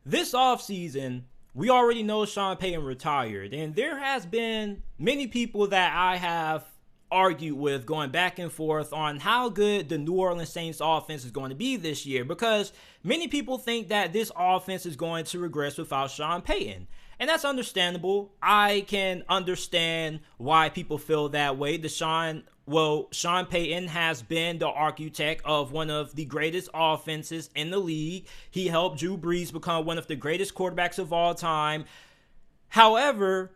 This offseason, we already know Sean Peyton retired, and there has been many people that I have argued with going back and forth on how good the New Orleans Saints offense is going to be this year, because many people think that this offense is going to regress without Sean Peyton. And that's understandable. I can understand why people feel that way. Sean Peyton has been the architect of one of the greatest offenses in the league. He helped Drew Brees become one of the greatest quarterbacks of all time. However,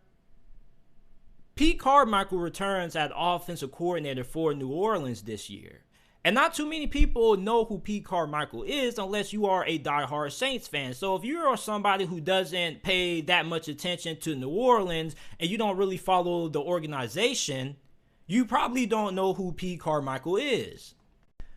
Pete Carmichael returns as offensive coordinator for New Orleans this year. And not too many people know who Pete Carmichael is unless you are a diehard Saints fan. So if you are somebody who doesn't pay that much attention to New Orleans and you don't really follow the organization, you probably don't know who Pete Carmichael is.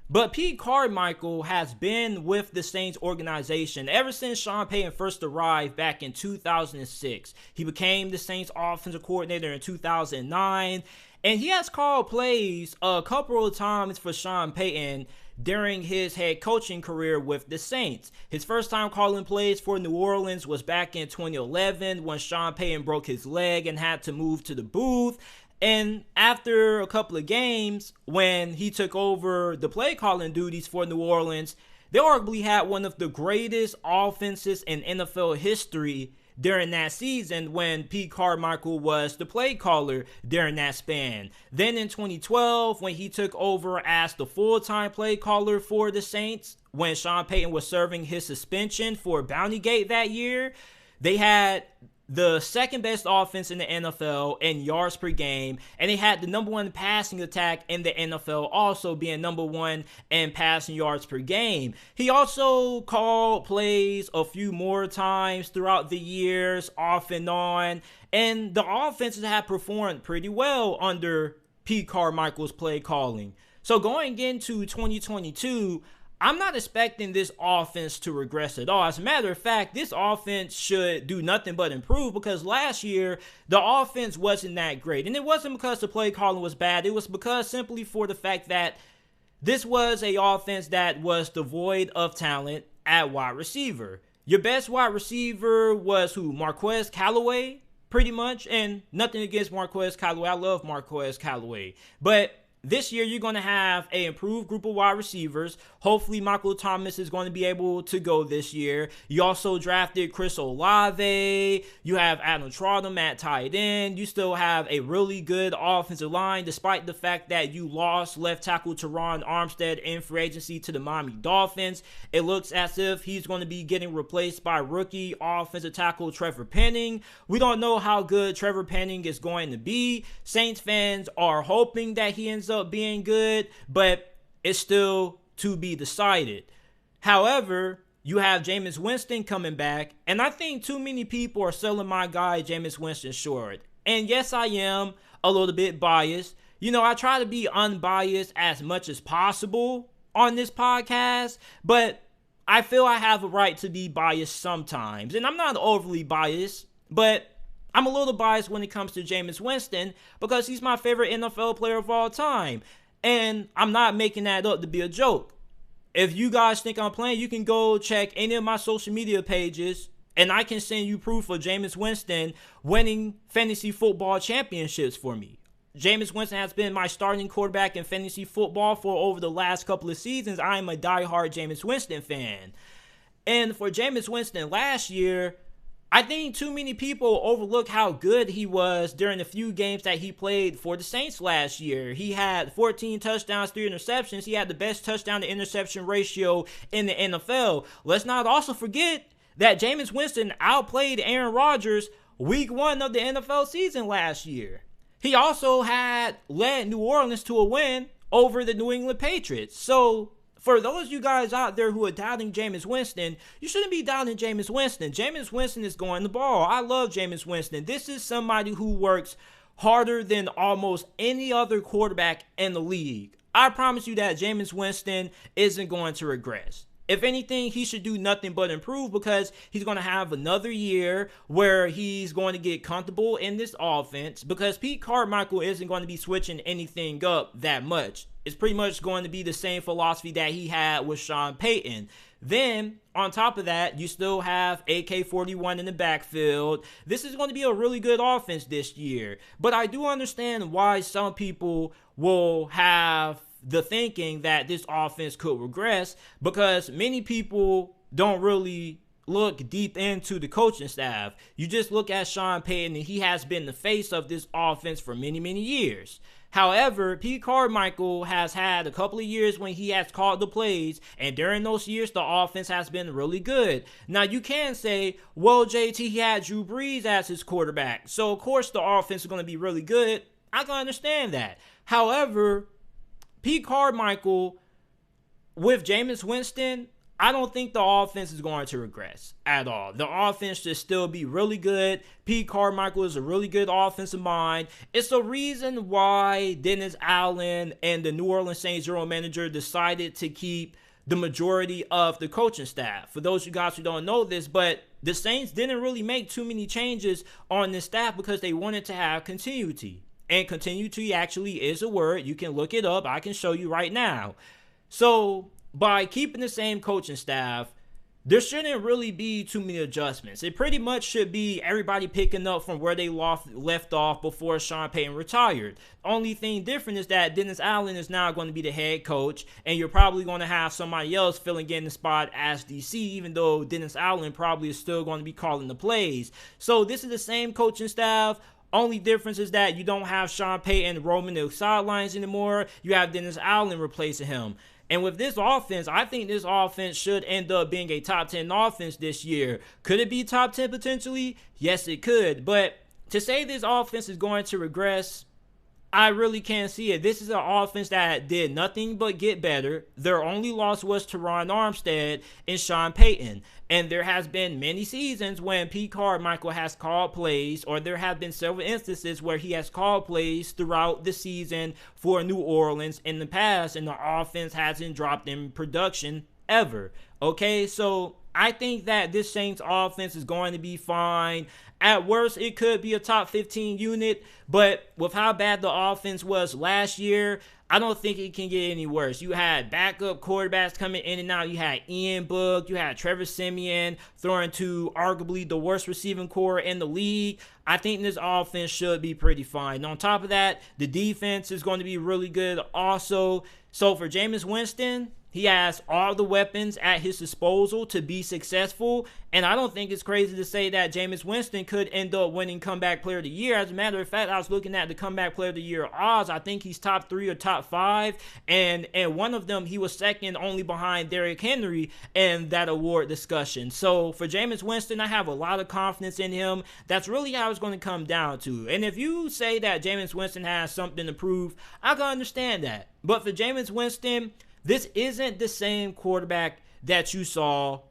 But Pete Carmichael has been with the Saints organization ever since Sean Payton first arrived back in 2006. He became the Saints offensive coordinator in 2009. And he has called plays a couple of times for Sean Payton during his head coaching career with the Saints. His first time calling plays for New Orleans was back in 2011 when Sean Payton broke his leg and had to move to the booth. And after a couple of games, when he took over the play calling duties for New Orleans, they arguably had one of the greatest offenses in NFL history during that season when Pete Carmichael was the play caller during that span. Then in 2012, when he took over as the full-time play caller for the Saints, when Sean Payton was serving his suspension for Bountygate that year, they had the second best offense in the NFL in yards per game, and they had the number one passing attack in the NFL, also being number one in passing yards per game. He also called plays a few more times throughout the years, off and on, and the offenses have performed pretty well under Pete Carmichael's play calling. So going into 2022, I'm not expecting this offense to regress at all. As a matter of fact, this offense should do nothing but improve, because last year, the offense wasn't that great. And it wasn't because the play calling was bad. It was because simply for the fact that this was an offense that was devoid of talent at wide receiver. Your best wide receiver was who? Marquez Callaway, pretty much. And nothing against Marquez Callaway. I love Marquez Callaway. But this year, you're going to have an improved group of wide receivers. Hopefully, Michael Thomas is going to be able to go this year. You also drafted Chris Olave. You have Adam Trottem at tight end. You still have a really good offensive line, despite the fact that you lost left tackle Teron Armstead in free agency to the Miami Dolphins. It looks as if he's going to be getting replaced by rookie offensive tackle Trevor Penning. We don't know how good Trevor Penning is going to be. Saints fans are hoping that he ends up being good, but it's still to be decided. However, you have Jameis Winston coming back, and I think too many people are selling my guy Jameis Winston short. And yes, I am a little bit biased. You know, I try to be unbiased as much as possible on this podcast, but I feel I have a right to be biased sometimes. And I'm not overly biased, but I'm a little biased when it comes to Jameis Winston because he's my favorite NFL player of all time. And I'm not making that up to be a joke. If you guys think I'm playing, you can go check any of my social media pages and I can send you proof of Jameis Winston winning fantasy football championships for me. Jameis Winston has been my starting quarterback in fantasy football for over the last couple of seasons. I am a diehard Jameis Winston fan. And for Jameis Winston last year, I think too many people overlook how good he was during the few games that he played for the Saints last year. He had 14 touchdowns, 3 interceptions. He had the best touchdown to interception ratio in the NFL. Let's not also forget that Jameis Winston outplayed Aaron Rodgers week 1 of the NFL season last year. He also had led New Orleans to a win over the New England Patriots. So for those of you guys out there who are doubting Jameis Winston, you shouldn't be doubting Jameis Winston. Jameis Winston is going the ball. I love Jameis Winston. This is somebody who works harder than almost any other quarterback in the league. I promise you that Jameis Winston isn't going to regress. If anything, he should do nothing but improve because he's going to have another year where he's going to get comfortable in this offense because Pete Carmichael isn't going to be switching anything up that much. It's pretty much going to be the same philosophy that he had with Sean Peyton. Then, on top of that, you still have AK-41 in the backfield. This is going to be a really good offense this year. But I do understand why some people will have the thinking that this offense could regress because many people don't really look deep into the coaching staff. You just look at Sean Peyton and he has been the face of this offense for many, many years. However, Pete Carmichael has had a couple of years when he has called the plays, and during those years, the offense has been really good. Now, you can say, well, JT, he had Drew Brees as his quarterback, so of course the offense is going to be really good. I can understand that. However, Pete Carmichael with Jameis Winston, I don't think the offense is going to regress at all. The offense should still be really good. Pete Carmichael is a really good offensive mind. It's the reason why Dennis Allen and the New Orleans Saints general manager decided to keep the majority of the coaching staff. For those of you guys who don't know this, but the Saints didn't really make too many changes on this staff because they wanted to have continuity. And continuity actually is a word. You can look it up. I can show you right now. So by keeping the same coaching staff, there shouldn't really be too many adjustments. It pretty much should be everybody picking up from where they left off before Sean Payton retired. Only thing different is that Dennis Allen is now going to be the head coach, and you're probably going to have somebody else filling in the spot as DC, even though Dennis Allen probably is still going to be calling the plays. So this is the same coaching staff. Only difference is that you don't have Sean Payton roaming the sidelines anymore. You have Dennis Allen replacing him. And with this offense, I think this offense should end up being a top 10 offense this year. Could it be top 10 potentially? Yes, it could. But to say this offense is going to regress, I really can't see it. This is an offense that did nothing but get better. Their only loss was to Ron Armstead and Sean Payton. And there has been many seasons when Pete Carmichael has called plays, or there have been several instances where he has called plays throughout the season for New Orleans in the past, and the offense hasn't dropped in production ever. Okay, so I think that this Saints offense is going to be fine. At worst, it could be a top 15 unit, but with how bad the offense was last year, I don't think it can get any worse. You had backup quarterbacks coming in and out. You had Ian Book. You had Trevor Simeon throwing to arguably the worst receiving core in the league. I think this offense should be pretty fine. And on top of that, the defense is going to be really good also. So for Jameis Winston, he has all the weapons at his disposal to be successful, and I don't think it's crazy to say that Jameis Winston could end up winning Comeback Player of the Year. As a matter of fact, I was looking at the Comeback Player of the Year odds. I think he's top 3 or top 5, and one of them, he was second only behind Derrick Henry in that award discussion. So for Jameis Winston, I have a lot of confidence in him. That's really how it's going to come down to. And if you say that Jameis Winston has something to prove, I can understand that. But for Jameis Winston, this isn't the same quarterback that you saw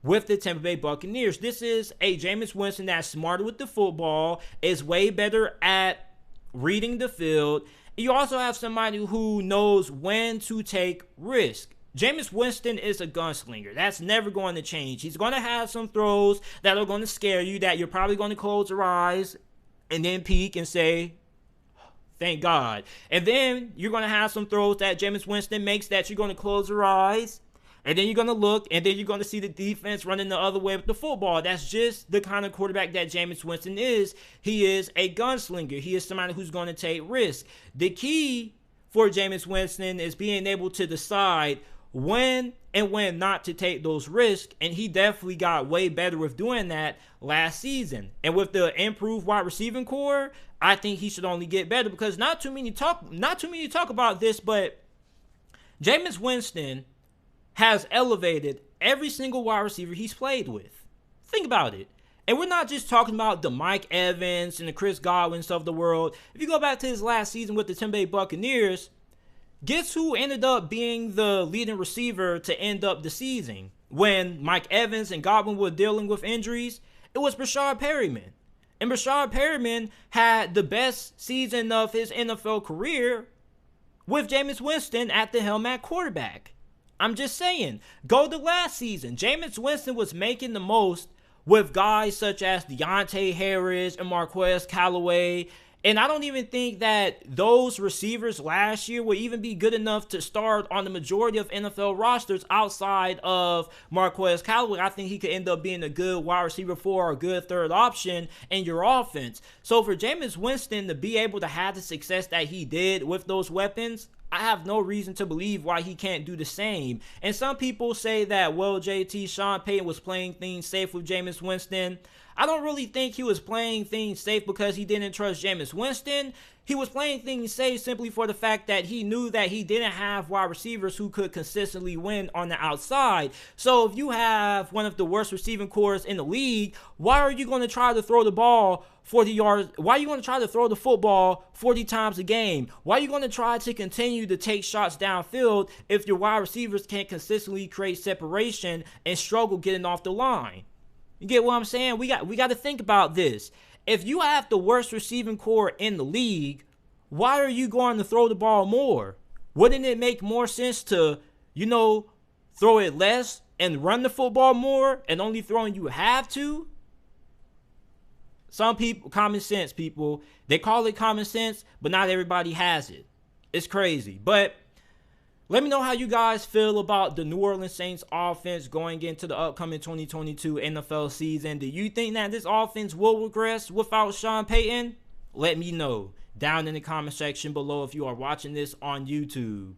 with the Tampa Bay Buccaneers. This is a Jameis Winston that's smarter with the football, is way better at reading the field. You also have somebody who knows when to take risk. Jameis Winston is a gunslinger. That's never going to change. He's going to have some throws that are going to scare you, that you're probably going to close your eyes and then peek and say, thank God. And then you're going to have some throws that Jameis Winston makes that you're going to close your eyes. And then you're going to look, and then you're going to see the defense running the other way with the football. That's just the kind of quarterback that Jameis Winston is. He is a gunslinger. He is somebody who's going to take risks. The key for Jameis Winston is being able to decide when and when not to take those risks, and he definitely got way better with doing that last season. And with the improved wide receiving core, I think he should only get better, because not too many talk about this, but Jameis Winston has elevated every single wide receiver he's played with. Think about it. And we're not just talking about the Mike Evans and the Chris Godwins of the world. If you go back to his last season with the Tampa Bay Buccaneers, guess who ended up being the leading receiver to end up the season? When Mike Evans and Godwin were dealing with injuries, it was Brashad Perryman. And Brashad Perryman had the best season of his NFL career with Jameis Winston at the helm at quarterback. I'm just saying. Go to last season. Jameis Winston was making the most with guys such as Deontay Harris and Marquez Callaway. And I don't even think that those receivers last year would even be good enough to start on the majority of NFL rosters outside of Marquez Callaway. I think he could end up being a good wide receiver 4 or a good third option in your offense. So for Jameis Winston to be able to have the success that he did with those weapons, I have no reason to believe why he can't do the same. And some people say that, well, JT, Sean Peyton was playing things safe with Jameis Winston. I don't really think he was playing things safe because he didn't trust Jameis Winston. He was playing things safe simply for the fact that he knew that he didn't have wide receivers who could consistently win on the outside. So if you have one of the worst receiving cores in the league, why are you going to try to throw the ball 40 yards? Why are you going to try to throw the football 40 times a game? Why are you going to try to continue to take shots downfield if your wide receivers can't consistently create separation and struggle getting off the line? You get what I'm saying? We got to think about this. If you have the worst receiving core in the league, why are you going to throw the ball more? Wouldn't it make more sense to, throw it less and run the football more and only throw when you have to? Some people, common sense people, they call it common sense, but not everybody has it. It's crazy. But let me know how you guys feel about the New Orleans Saints offense going into the upcoming 2022 NFL season. Do you think that this offense will regress without Sean Peyton? Let me know down in the comment section below if you are watching this on YouTube.